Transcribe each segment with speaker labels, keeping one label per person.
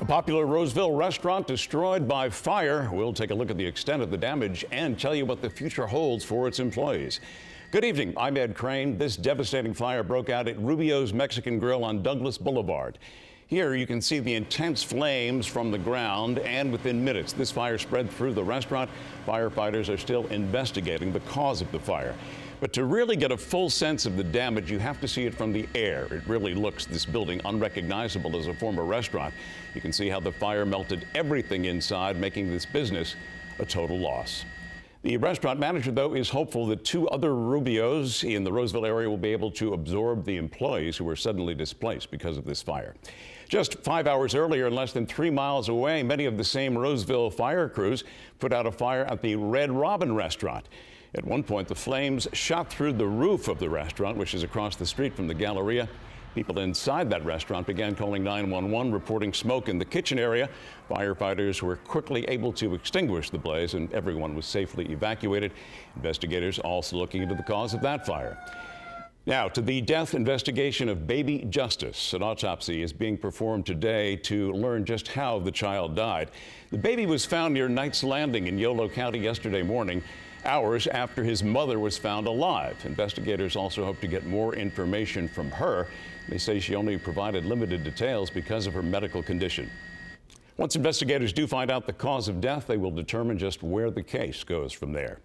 Speaker 1: A popular Roseville restaurant destroyed by fire. We'll take a look at the extent of the damage and tell you what the future holds for its employees. Good evening, I'm Ed Crane. This devastating fire broke out at Rubio's Mexican Grill on Douglas Boulevard. Here you can see the intense flames from the ground, and within minutes this fire spread through the restaurant. Firefighters are still investigating the cause of the fire. But to really get a full sense of the damage, you have to see it from the air. It really looks, this building, unrecognizable as a former restaurant. You can see how the fire melted everything inside, making this business a total loss. The restaurant manager, though, is hopeful that 2 other Rubios in the Roseville area will be able to absorb the employees who were suddenly displaced because of this fire. Just 5 hours earlier, and less than 3 miles away, many of the same Roseville fire crews put out a fire at the Red Robin restaurant. At one point, the flames shot through the roof of the restaurant, which is across the street from the Galleria. People inside that restaurant began calling 911, reporting smoke in the kitchen area. Firefighters were quickly able to extinguish the blaze, and everyone was safely evacuated. Investigators also looking into the cause of that fire. Now to the death investigation of baby Justice. An autopsy is being performed today to learn just how the child died. The baby was found near Knights Landing in Yolo County yesterday morning, hours after his mother was found alive. Investigators also hope to get more information from her. They say she only provided limited details because of her medical condition. Once investigators do find out the cause of death, they will determine just where the case goes from there.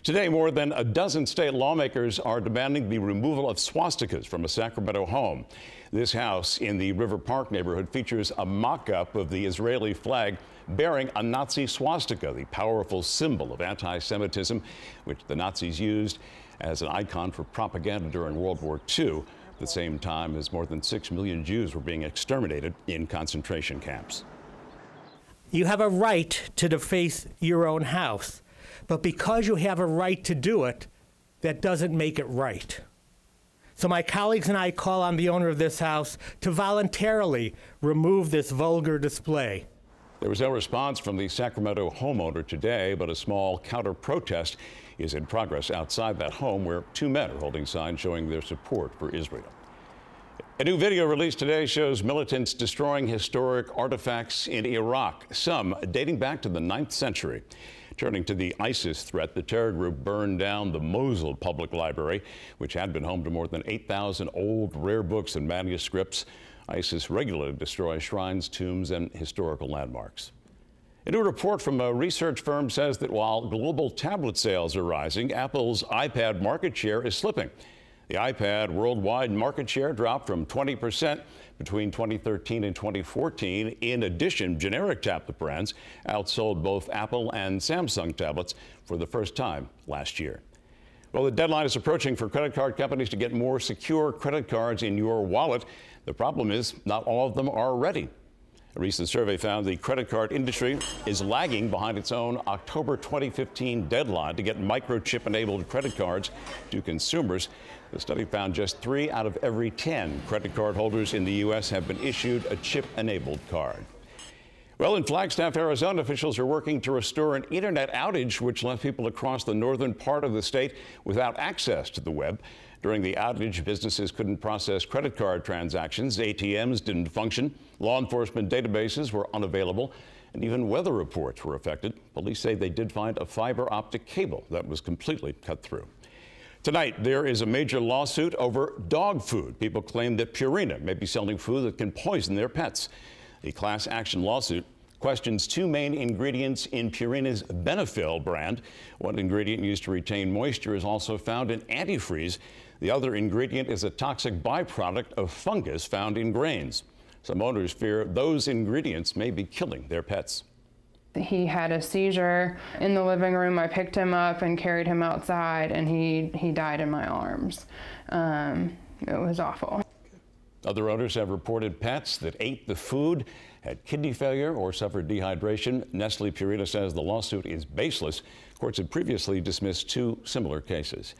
Speaker 1: Today, more than a dozen state lawmakers are demanding the removal of swastikas from a Sacramento home. This house in the River Park neighborhood features a mock-up of the Israeli flag bearing a Nazi swastika, the powerful symbol of anti-Semitism, which the Nazis used as an icon for propaganda during World War II, at the same time as more than 6 million Jews were being exterminated in concentration camps.
Speaker 2: You have a right to deface your own house, but because you have a right to do it, that doesn't make it right. So my colleagues and I call on the owner of this house to voluntarily remove this vulgar display.
Speaker 1: There was no response from the Sacramento homeowner today, but a small counter-protest is in progress outside that home, where 2 men are holding signs showing their support for Israel. A new video released today shows militants destroying historic artifacts in Iraq, some dating back to the 9th century. Turning to the ISIS threat, the terror group burned down the Mosul Public Library, which had been home to more than 8,000 old rare books and manuscripts. ISIS regularly destroys shrines, tombs, and historical landmarks. A new report from a research firm says that while global tablet sales are rising, Apple's iPad market share is slipping. The iPad worldwide market share dropped from 20% between 2013 and 2014. In addition, generic tablet brands outsold both Apple and Samsung tablets for the first time last year. Well, the deadline is approaching for credit card companies to get more secure credit cards in your wallet. The problem is not all of them are ready. A recent survey found the credit card industry is lagging behind its own October 2015 deadline to get microchip-enabled credit cards to consumers. The study found just 3 out of every 10 credit card holders in the U.S. have been issued a chip-enabled card. Well, in Flagstaff, Arizona, officials are working to restore an internet outage which left people across the northern part of the state without access to the web. During the outage, businesses couldn't process credit card transactions, ATMs didn't function, law enforcement databases were unavailable, and even weather reports were affected. Police say they did find a fiber optic cable that was completely cut through. Tonight, there is a major lawsuit over dog food. People claim that Purina may be selling food that can poison their pets. The class action lawsuit questions 2 main ingredients in Purina's Benefil brand. One ingredient used to retain moisture is also found in antifreeze. The other ingredient is a toxic byproduct of fungus found in grains. Some owners fear those ingredients may be killing their pets.
Speaker 3: He had a seizure in the living room. I picked him up and carried him outside, and he died in my arms. It was awful.
Speaker 1: Other owners have reported pets that ate the food had kidney failure or suffered dehydration. Nestle Purina says the lawsuit is baseless. Courts had previously dismissed 2 similar cases.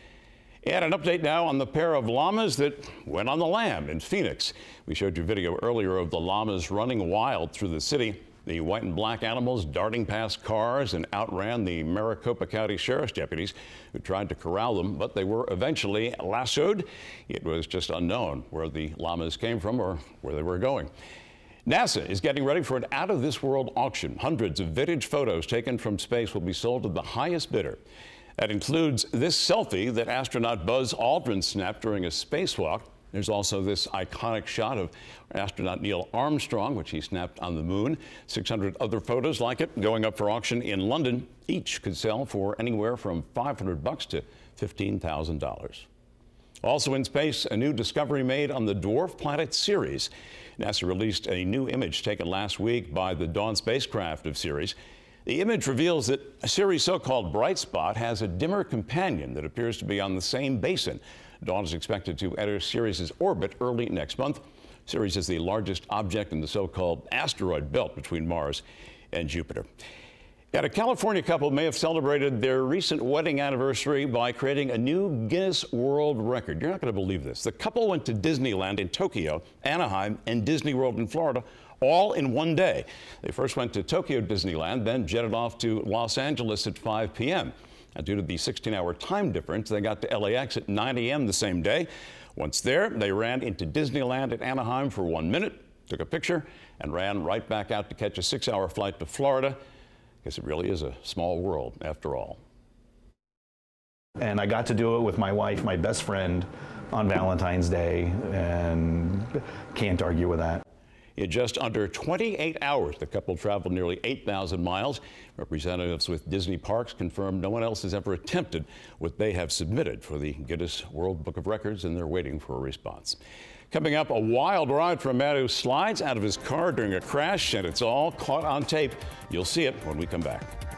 Speaker 1: And an update now on the pair of llamas that went on the lam in Phoenix. We showed you video earlier of the llamas running wild through the city. The white and black animals darting past cars and outran the Maricopa County Sheriff's deputies who tried to corral them, but they were eventually lassoed. It was just unknown where the llamas came from or where they were going. NASA is getting ready for an out-of-this-world auction. Hundreds of vintage photos taken from space will be sold to the highest bidder. That includes this selfie that astronaut Buzz Aldrin snapped during a spacewalk. There's also this iconic shot of astronaut Neil Armstrong, which he snapped on the moon. 600 other photos like it going up for auction in London. Each could sell for anywhere from $500 to $15,000. Also in space, a new discovery made on the dwarf planet Ceres. NASA released a new image taken last week by the Dawn spacecraft of Ceres. The image reveals that Ceres' so-called bright spot has a dimmer companion that appears to be on the same basin. Dawn is expected to enter Ceres' orbit early next month. Ceres is the largest object in the so-called asteroid belt between Mars and Jupiter. Yet a California couple may have celebrated their recent wedding anniversary by creating a new Guinness World Record. You're not going to believe this. The couple went to Disneyland in Tokyo, Anaheim, and Disney World in Florida, all in one day. They first went to Tokyo Disneyland, then jetted off to Los Angeles at 5 p.m. Now, due to the 16-hour time difference, they got to LAX at 9 a.m. the same day. Once there, they ran into Disneyland at Anaheim for 1 minute, took a picture, and ran right back out to catch a 6-hour flight to Florida. Because it really is a small world, after all.
Speaker 4: And I got to do it with my wife, my best friend, on Valentine's Day, and can't argue with that.
Speaker 1: In just under 28 hours, the couple traveled nearly 8,000 miles. Representatives with Disney Parks confirmed no one else has ever attempted what they have submitted for the Guinness World Book of Records, and they're waiting for a response. Coming up, a wild ride for a man who slides out of his car during a crash, and it's all caught on tape. You'll see it when we come back.